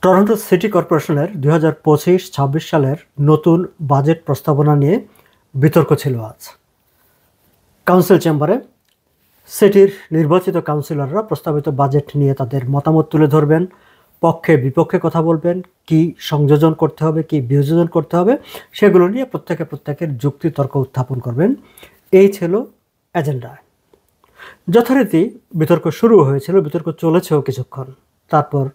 Toronto city কর্পোরেশনের 2025-26 সালের নতুন বাজেট প্রস্তাবনা নিয়ে বিতর্ক ছিল আজ। কাউন্সিল চেম্বারে সিটির নির্বাচিত কাউন্সিলররা প্রস্তাবিত বাজেট নিয়ে তাদের মতামত তুলে ধরবেন, পক্ষে বিপক্ষে কথা বলবেন, কি সংযোজন করতে হবে, কি বিয়োজন করতে হবে, সেগুলো নিয়ে প্রত্যেকের যুক্তিতর্ক উত্থাপন করবেন। এই ছিল এজেন্ডা। যথারীতি বিতর্ক শুরু হয়েছিল, বিতর্ক চলেছেও কিছুক্ষণ। তারপর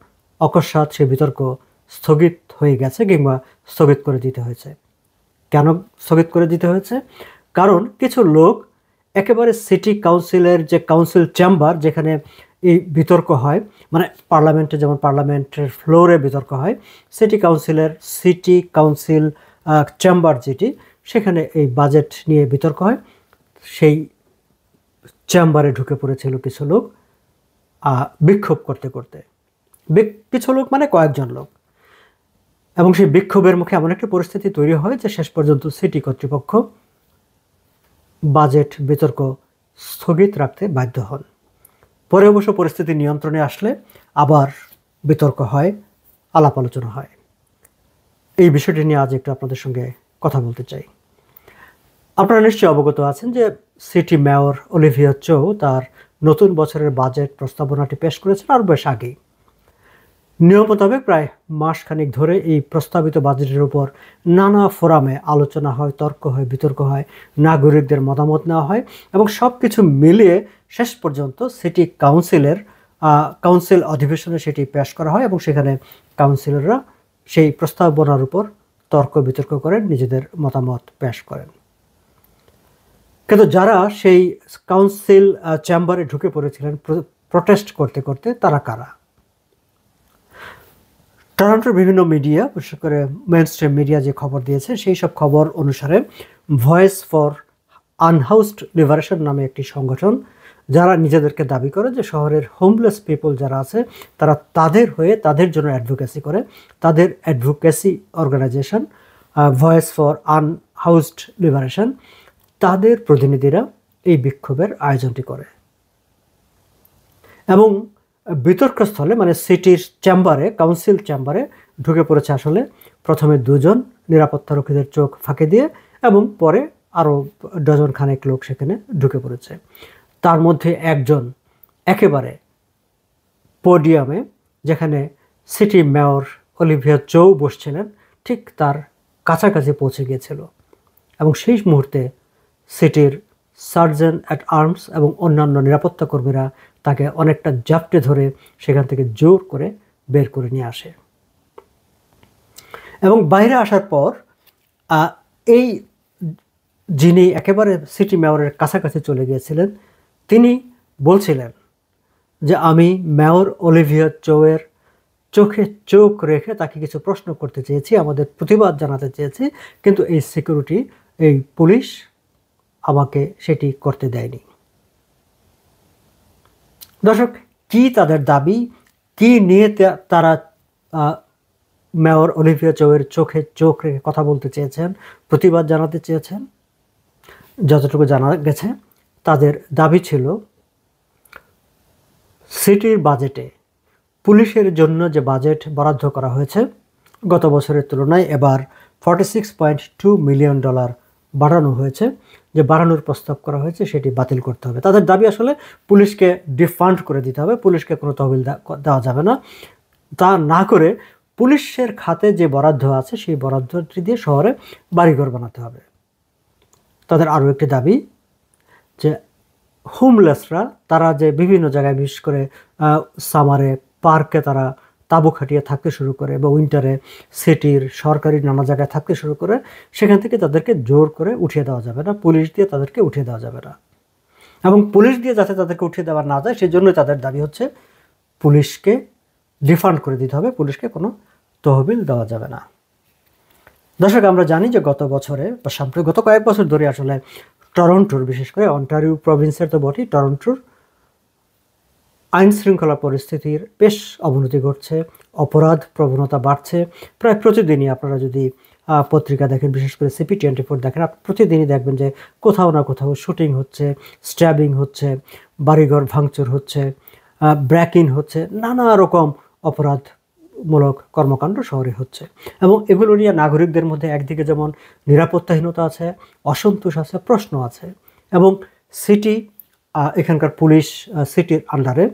অকস্মাৎ সে বিতর্ক স্থগিত হয়ে গেছে কিংবা স্থগিত করে দিতে হয়েছে। কেন স্থগিত করে দিতে হয়েছে? কারণ কিছু লোক একেবারে সিটি কাউন্সিলের যে কাউন্সিল চেম্বার, যেখানে এই বিতর্ক হয়, মানে পার্লামেন্টে যেমন পার্লামেন্টের ফ্লোরে বিতর্ক হয়, সিটি কাউন্সিল চেম্বার যেটি, সেখানে এই বাজেট নিয়ে বিতর্ক হয়। সেই চেম্বারে ঢুকে পড়েছিল কিছু লোক বিক্ষোভ করতে করতে। কিছু লোক মানে কয়েকজন লোক, এবং সেই বিক্ষোভের মুখে এমন একটি পরিস্থিতি তৈরি হয় যে শেষ পর্যন্ত সিটি কর্তৃপক্ষ বাজেট বিতর্ক স্থগিত রাখতে বাধ্য হন। পরে অবশ্য পরিস্থিতি নিয়ন্ত্রণে আসলে আবার বিতর্ক হয়, আলাপ আলোচনা হয়। এই বিষয়টি নিয়ে আজ একটু আপনাদের সঙ্গে কথা বলতে চাই। আপনারা নিশ্চয়ই অবগত আছেন যে সিটি মেয়র অলিভিয়া চৌ তার নতুন বছরের বাজেট প্রস্তাবনাটি পেশ করেছেন আর বেশ আগেই। নিয়ম মোতাবেক প্রায় মাসখানেক ধরে এই প্রস্তাবিত বাজেটের উপর নানা ফোরামে আলোচনা হয়, তর্ক হয়, বিতর্ক হয়, নাগরিকদের মতামত নেওয়া হয়, এবং সব কিছু মিলিয়ে শেষ পর্যন্ত সিটি কাউন্সিল অধিবেশনে সেটি পেশ করা হয়, এবং সেখানে কাউন্সিলররা সেই প্রস্তাবনার উপর তর্ক বিতর্ক করেন, নিজেদের মতামত পেশ করেন। কিন্তু যারা সেই কাউন্সিল চেম্বারে ঢুকে পড়েছিলেন প্রটেস্ট করতে করতে, তারা কারা? টরন্টোর বিভিন্ন মিডিয়া, বিশেষ করে মেইনস্ট্রিম মিডিয়া যে খবর দিয়েছে, সেই সব খবর অনুসারে ভয়েস ফর আনহাউসড লিবারেশন নামে একটি সংগঠন, যারা নিজেদেরকে দাবি করে যে শহরের হোমলেস পিপল যারা আছে তারা তাদের হয়ে তাদের জন্য অ্যাডভোকেসি করে, তাদের advocacy organization Voice for Unhoused Liberation, তাদের প্রতিনিধিরা এই বিক্ষোভের আয়োজনটি করে। এবং বিতর্কস্থলে মানে সিটির চেম্বারে, কাউন্সিল চেম্বারে ঢুকে পড়েছে আসলে প্রথমে দুজন নিরাপত্তারক্ষীদের চোখ ফাঁকি দিয়ে, এবং পরে আরও ডজন খানেক লোক সেখানে ঢুকে পড়েছে। তার মধ্যে একজন একেবারে পোডিয়ামে, যেখানে সিটি মেয়র অলিভিয়া চৌ বসছিলেন, ঠিক তার কাছাকাছি পৌঁছে গিয়েছিল, এবং সেই মুহূর্তে সিটির সার্জেন্ট অ্যাট আর্মস এবং অন্যান্য নিরাপত্তা কর্মীরা তাকে অনেকটা জাপটে ধরে সেখান থেকে জোর করে বের করে নিয়ে আসে। এবং বাইরে আসার পর এই যিনি একেবারে সিটি মেয়রের কাছাকাছি চলে গিয়েছিলেন, তিনি বলছিলেন যে আমি মেয়র অলিভিয়া চৌয়ের চোখে চোখ রেখে তাকে কিছু প্রশ্ন করতে চেয়েছি, আমাদের প্রতিবাদ জানাতে চেয়েছি, কিন্তু এই পুলিশ আমাকে সেটি করতে দেয়নি। দর্শক, কি তাদের দাবি, কি নিয়ে তারা মেয়র অলিভিয়া চৌয়ের চোখে চোখ রেখে কথা বলতে চেয়েছেন, প্রতিবাদ জানাতে চেয়েছেন? যতটুকু জানা গেছে, তাদের দাবি ছিল সিটির বাজেটে পুলিশের জন্য যে বাজেট বরাদ্দ করা হয়েছে গত বছরের তুলনায় এবার $46.2 মিলিয়ন বাড়ানো হয়েছে, যে বাড়ানোর প্রস্তাব করা হয়েছে সেটি বাতিল করতে হবে। তাদের দাবি আসলে পুলিশকে ডিফান্ড করে দিতে হবে, পুলিশকে কোনো তহবিল দেওয়া যাবে না। তা না করে পুলিশের খাতে যে বরাদ্দ আছে সেই বরাদ্দটি দিয়ে শহরে বাড়িঘর বানাতে হবে। তাদের আরও একটি দাবি যে হোমলেসরা, তারা যে বিভিন্ন জায়গায়, বিশেষ করে সামারে পার্কে তারা তাঁবু খাটিয়ে থাকতে শুরু করে, বা উইন্টারে সিটির সরকারি নানা জায়গায় থাকতে শুরু করে, সেখান থেকে তাদেরকে জোর করে উঠিয়ে দেওয়া যাবে না, পুলিশ দিয়ে তাদেরকে উঠিয়ে দেওয়া যাবে না। এবং পুলিশ দিয়ে যাতে তাদেরকে উঠিয়ে দেওয়া না যায়, সেই জন্যই তাদের দাবি হচ্ছে পুলিশকে রিফান্ড করে দিতে হবে, পুলিশকে কোনো তহবিল দেওয়া যাবে না। দর্শক, আমরা জানি যে গত বছরে বা গত কয়েক বছর ধরে আসলে টরন্টোর, বিশেষ করে অন্টারিও প্রভিন্সের তো বটেই, টরন্টোর আইন শৃঙ্খলা পরিস্থিতির বেশ অবনতি ঘটছে, অপরাধ প্রবণতা বাড়ছে। প্রায় প্রতিদিনই আপনারা যদি পত্রিকা দেখেন, বিশেষ করে CP24 দেখেন, প্রতিদিনই দেখবেন যে কোথাও না কোথাও শুটিং হচ্ছে, স্ট্যাবিং হচ্ছে, বাড়িঘর ভাঙচুর হচ্ছে, ব্রেক ইন হচ্ছে, নানা রকম অপরাধ মূলক কর্মকাণ্ড শহরে হচ্ছে এবং এগুলো নিয়ে নাগরিকদের মধ্যে একদিকে যেমন নিরাপত্তাহীনতা আছে, অসন্তোষ আছে, প্রশ্ন আছে এবং সিটি এখানকার পুলিশ সিটির আন্ডারে,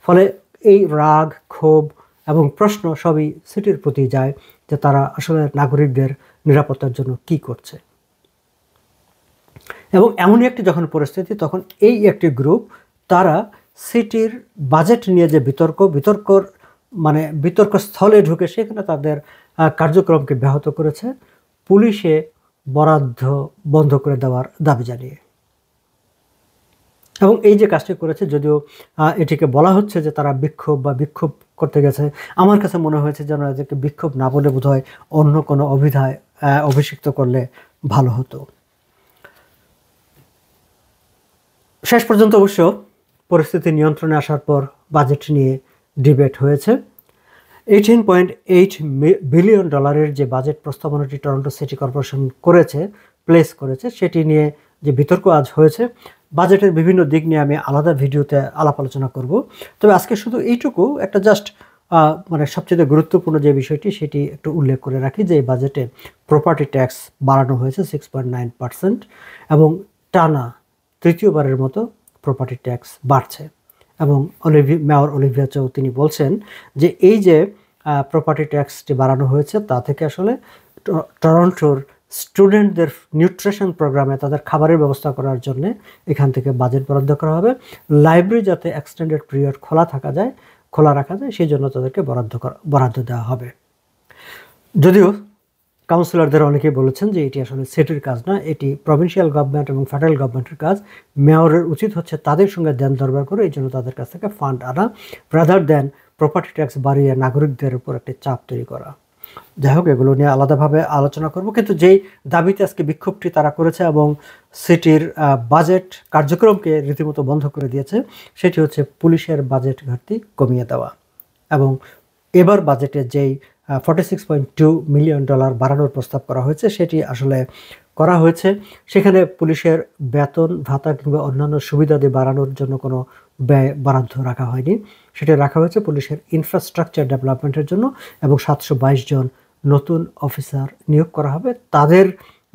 ফলে এই রাগ, ক্ষোভ এবং প্রশ্ন সবই সিটির প্রতি যায় যে তারা আসলে নাগরিকদের নিরাপত্তার জন্য কি করছে। এবং এমনই একটি যখন পরিস্থিতি, তখন এই একটি গ্রুপ তারা সিটির বাজেট নিয়ে যে বিতর্ক স্থলে ঢুকে সেখানে তাদের কার্যক্রমকে ব্যাহত করেছে পুলিশে বরাদ্দ বন্ধ করে দেওয়ার দাবি জানিয়ে। এবং এই যে কাজটি করেছে, যদিও এটিকে বলা হচ্ছে যে তারা বিক্ষোভ করতে গেছে, আমার কাছে মনে হয়েছে যেন এদেরকে বিক্ষোভ না বলে বোধহয় অন্য কোনো অভিধায় অভিষিক্ত করলে ভালো হতো। শেষ পর্যন্ত অবশ্য পরিস্থিতি নিয়ন্ত্রণে আসার পর বাজেট নিয়ে ডিবেট হয়েছে। $18.8 বিলিয়ন যে বাজেট প্রস্তাবনাটি টরন্টো সিটি কর্পোরেশন প্লেস করেছে সেটি নিয়ে যে বিতর্ক আজ হয়েছে, বাজেটের বিভিন্ন দিক নিয়ে আমি আলাদা ভিডিওতে আলাপ আলোচনা করব। তবে আজকে শুধু এইটুকু একটা জাস্ট সবচেয়ে গুরুত্বপূর্ণ যে বিষয়টি সেটি একটু উল্লেখ করে রাখি যে এই বাজেটে প্রপার্টি ট্যাক্স বাড়ানো হয়েছে 6.9% এবং টানা তৃতীয়বারের মতো প্রপার্টি ট্যাক্স বাড়ছে। এবং মেয়র অলিভিয়া চৌ তিনি বলছেন যে এই যে প্রপার্টি ট্যাক্সটি বাড়ানো হয়েছে তা থেকে আসলে টরন্টোর স্টুডেন্টদের নিউট্রিশন প্রোগ্রামে তাদের খাবারের ব্যবস্থা করার জন্য এখান থেকে বাজেট বরাদ্দ করা হবে। লাইব্রেরি যাতে এক্সটেন্ডেড পিরিয়ড খোলা রাখা যায় সেই জন্য তাদেরকে বরাদ্দ দেওয়া হবে। যদিও কাউন্সিলরদের অনেকেই বলেছেন যে এটি আসলে সিটির কাজ না, এটি প্রভিন্সিয়াল গভর্নমেন্ট এবং ফেডারেল গভর্নমেন্টের কাজ। মেয়রের উচিত হচ্ছে তাদের সঙ্গে দেন দরবার করে এই জন্য তাদের কাছ থেকে ফান্ড আনা, রাদার দেন প্রপার্টি ট্যাক্স বাড়িয়ে নাগরিকদের উপর একটি চাপ তৈরি করা। যাই হোক, এগুলো নিয়ে আলাদাভাবে আলোচনা করব। কিন্তু যেই দাবিতে আজকে বিক্ষোভটি তারা করেছে এবং সিটির বাজেট কার্যক্রমকে রীতিমতো বন্ধ করে দিয়েছে সেটি হচ্ছে পুলিশের বাজেট ঘাটতি কমিয়ে দেওয়া। এবং এবার বাজেটে যেই $46.2 মিলিয়ন বাড়ানোর প্রস্তাব করা হয়েছে সেটি আসলে করা হয়েছে, সেখানে পুলিশের বেতন ভাতা কিংবা অন্যান্য সুবিধাদি বাড়ানোর জন্য কোনো ব্যয় বরাদ্দ রাখা হয়নি। সেটা রাখা হয়েছে পুলিশের ইনফ্রাস্ট্রাকচার ডেভেলপমেন্টের জন্য এবং 722 জন নতুন অফিসার নিয়োগ করা হবে, তাদের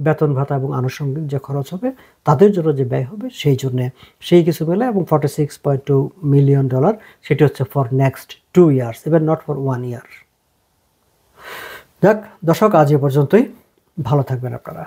বেতন ভাতা এবং আনুষঙ্গিক যে খরচ হবে তাদের জন্য যে ব্যয় হবে সেই জন্যে সেই কিছু মেলে। এবং $46.2 মিলিয়ন সেটি হচ্ছে for next 2 years, even not for 1 ইয়ার। যাক দর্শক, আজ এ পর্যন্তই। ভালো থাকবেন আপনারা।